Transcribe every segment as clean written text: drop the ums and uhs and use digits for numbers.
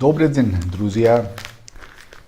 Добрый день, друзья,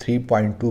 3.2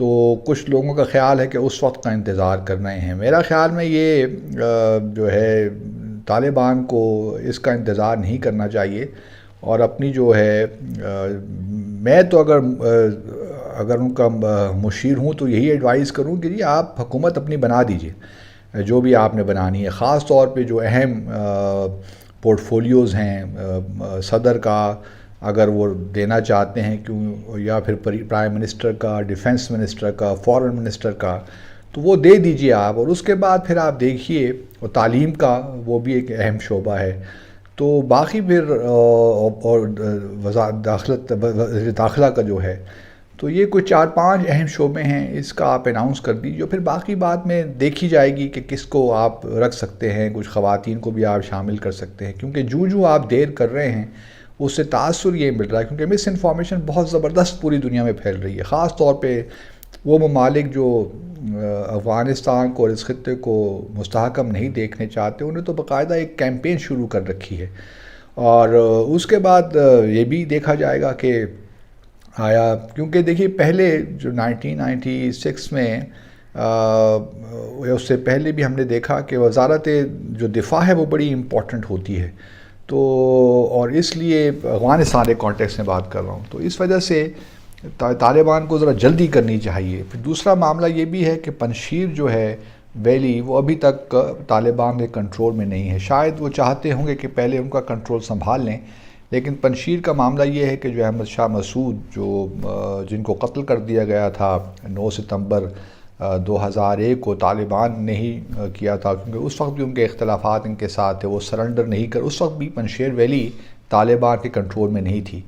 تو کچھ لوگوں کا خیال ہے کہ اس وقت کا انتظار کرنا ہیں. میرا خیال میں یہ جو ہے طالبان کو اس کا انتظار نہیں کرنا چاہیے، اور اپنی جو ہے میں تو اگر ان کا مشیر ہوں تو یہی ایڈوائز کروں کہ جی آپ حکومت اپنی بنا دیجئے جو بھی آپ نے بنانی ہے، خاص طور پہ جو اہم پورٹ فولیوز ہیں صدر کا اگر وہ دینا چاہتے ہیں کیوں، یا پھر پرائم منسٹر کا، ڈیفنس منسٹر کا، فورن منسٹر کا، تو وہ دے دیجئے آپ. اور اس کے بعد پھر آپ دیکھیے، اور تعلیم کا وہ بھی ایک اہم شعبہ ہے. تو باقی پھر اور وزارت داخلہ کا جو ہے، تو یہ کچھ 4-5 اہم شعبے ہیں، اس کا آپ اناؤنس کر دیجیے. پھر باقی بات میں دیکھی جائے گی کہ کس کو آپ رکھ سکتے ہیں، کچھ خواتین کو بھی آپ شامل کر سکتے ہیں، کیونکہ جو آپ دیر کر رہے ہیں اس سے تاثر یہ مل رہا ہے، کیونکہ مس انفارمیشن بہت زبردست پوری دنیا میں پھیل رہی ہے، خاص طور پہ وہ ممالک جو افغانستان کو اور اس خطے کو مستحکم نہیں دیکھنے چاہتے، انہیں تو باقاعدہ ایک کیمپین شروع کر رکھی ہے. اور اس کے بعد یہ بھی دیکھا جائے گا کہ آیا، کیونکہ دیکھیے پہلے جو 1996 میں اس سے پہلے بھی ہم نے دیکھا کہ وزارت جو دفاع ہے وہ بڑی امپورٹنٹ ہوتی ہے. تو اور اس لیے افغانستان کے کانٹیکس میں بات کر رہا ہوں، تو اس وجہ سے طالبان کو ذرا جلدی کرنی چاہیے. پھر دوسرا معاملہ یہ بھی ہے کہ پنشیر جو ہے ویلی، وہ ابھی تک طالبان کے کنٹرول میں نہیں ہے. شاید وہ چاہتے ہوں گے کہ پہلے ان کا کنٹرول سنبھال لیں، لیکن پنشیر کا معاملہ یہ ہے کہ جو احمد شاہ مسعود جن کو قتل کر دیا گیا تھا 9 ستمبر 2001 کو، طالبان نے ہی کیا تھا، کیونکہ اس وقت بھی ان کے اختلافات ان کے ساتھ تھے، وہ سرنڈر نہیں کر، اس وقت بھی پنشیر ویلی طالبان کے کنٹرول میں نہیں تھی،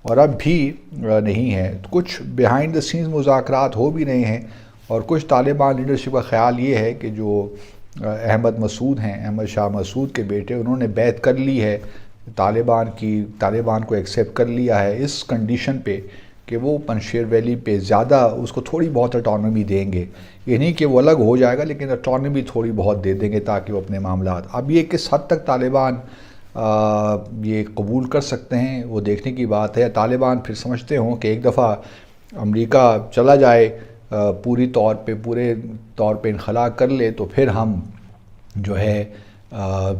اور اب بھی نہیں ہے. کچھ بیہائنڈ دا سینز مذاکرات ہو بھی رہے ہیں، اور کچھ طالبان لیڈرشپ کا خیال یہ ہے کہ جو احمد مسعود ہیں، احمد شاہ مسعود کے بیٹے، انہوں نے بیعت کر لی ہے طالبان کو ایکسیپٹ کر لیا ہے اس کنڈیشن پہ کہ وہ پنشیر ویلی پہ زیادہ اس کو تھوڑی بہت اٹانومی دیں گے. یہ نہیں کہ وہ الگ ہو جائے گا، لیکن اٹانومی تھوڑی بہت دے دیں گے تاکہ وہ اپنے معاملات. اب یہ کس حد تک طالبان یہ قبول کر سکتے ہیں وہ دیکھنے کی بات ہے. طالبان پھر سمجھتے ہوں کہ ایک دفعہ امریکہ چلا جائے، پورے طور پہ انخلا کر لے، تو پھر ہم جو ہے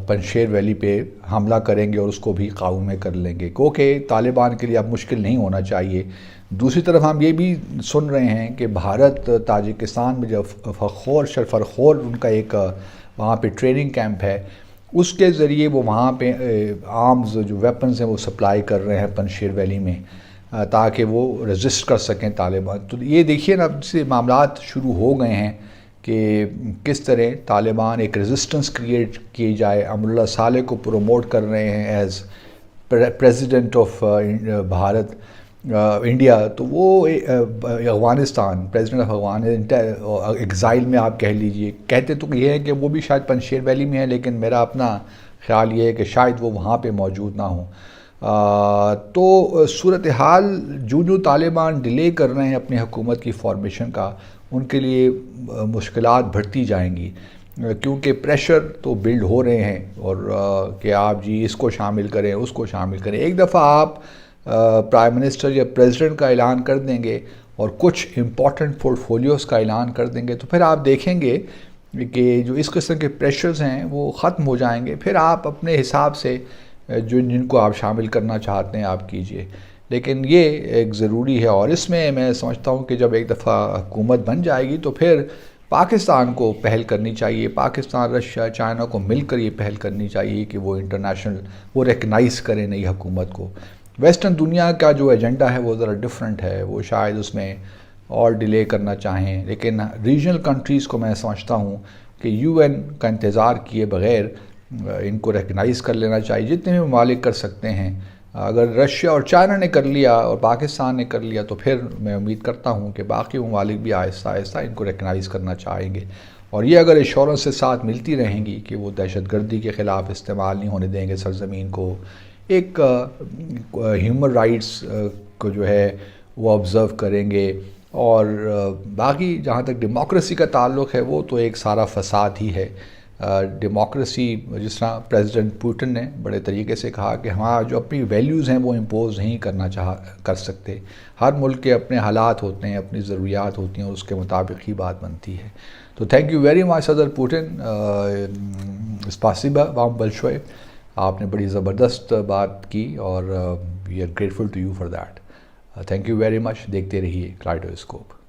پنشیر ویلی پہ حملہ کریں گے اور اس کو بھی قابو میں کر لیں گے، کیونکہ طالبان کے لیے اب مشکل نہیں ہونا چاہیے. دوسری طرف ہم یہ بھی سن رہے ہیں کہ بھارت تاجکستان میں جو فرخور ان کا ایک وہاں پہ ٹریننگ کیمپ ہے، اس کے ذریعے وہ وہاں پہ آرمز جو ویپنز ہیں وہ سپلائی کر رہے ہیں پنشیر ویلی میں، تاکہ وہ ریزسٹ کر سکیں طالبان. تو یہ دیکھیے نا، اب سے معاملات شروع ہو گئے ہیں کہ کس طرح طالبان ایک ریزسٹنس کریٹ کی جائے. امراللہ صالح کو پروموٹ کر رہے ہیں as president of Bharat India, تو وہ Afghanistan president of Afghanistan exile میں آپ کہہ لیجئے. کہتے تو یہ ہے کہ وہ بھی شاید پنشیر ویلی میں ہے، لیکن میرا اپنا خیال یہ ہے کہ شاید وہ وہاں پہ موجود نہ ہوں. تو صورتحال جو طالبان ڈیلے کر رہے ہیں اپنی حکومت کی فارمیشن کا، ان کے لیے مشکلات بڑھتی جائیں گی، کیونکہ پریشر تو بلڈ ہو رہے ہیں، اور کہ آپ جی اس کو شامل کریں، اس کو شامل کریں. ایک دفعہ آپ پرائم منسٹر یا پریزیڈنٹ کا اعلان کر دیں گے اور کچھ امپورٹنٹ پورٹ فولیوز کا اعلان کر دیں گے، تو پھر آپ دیکھیں گے کہ جو اس قسم کے پریشرز ہیں وہ ختم ہو جائیں گے. پھر آپ اپنے حساب سے جن کو آپ شامل کرنا چاہتے ہیں آپ کیجئے. لیکن یہ ایک ضروری ہے، اور اس میں سمجھتا ہوں کہ جب ایک دفعہ حکومت بن جائے گی تو پھر پاکستان کو پہل کرنی چاہیے، پاکستان، رشیا، چائنا کو مل کر یہ پہل کرنی چاہیے کہ وہ انٹرنیشنل وہ ریکگنائز کریں نئی حکومت کو. ویسٹرن دنیا کا جو ایجنڈا ہے وہ ذرا ڈیفرنٹ ہے، وہ شاید اس میں اور ڈیلے کرنا چاہیں، لیکن ریجنل کنٹریز کو میں سمجھتا ہوں کہ یو این کا انتظار کیے بغیر ان کو ریکگنائز کر لینا چاہیے، جتنے بھی ممالک کر سکتے ہیں. اگر رشیا اور چائنا نے کر لیا اور پاکستان نے کر لیا، تو پھر میں امید کرتا ہوں کہ باقی ممالک بھی آہستہ آہستہ ان کو ریکگنائز کرنا چاہیں گے. اور یہ اگر ایشورنس سے ساتھ ملتی رہیں گی کہ وہ دہشت گردی کے خلاف استعمال نہیں ہونے دیں گے سرزمین کو، ایک ہیومن رائٹس کو جو ہے وہ آبزرو کریں گے، اور باقی جہاں تک ڈیموکریسی کا تعلق ہے وہ تو ایک سارا فساد ہی ہے. ڈیموکریسی جس طرح پریزیڈنٹ پوٹن نے بڑے طریقے سے کہا کہ ہمارا جو اپنی ویلیوز ہیں وہ امپوز نہیں کر سکتے. ہر ملک کے اپنے حالات ہوتے ہیں، اپنی ضروریات ہوتی ہیں، اس کے مطابق ہی بات بنتی ہے. تو تھینک یو ویری مچ صدر پوٹن، اسپاسیبا وام بلشوئے، آپ نے بڑی زبردست بات کی اور we are grateful to you for that. Thank you very much. دیکھتے رہیے کلائڈوسکوپ.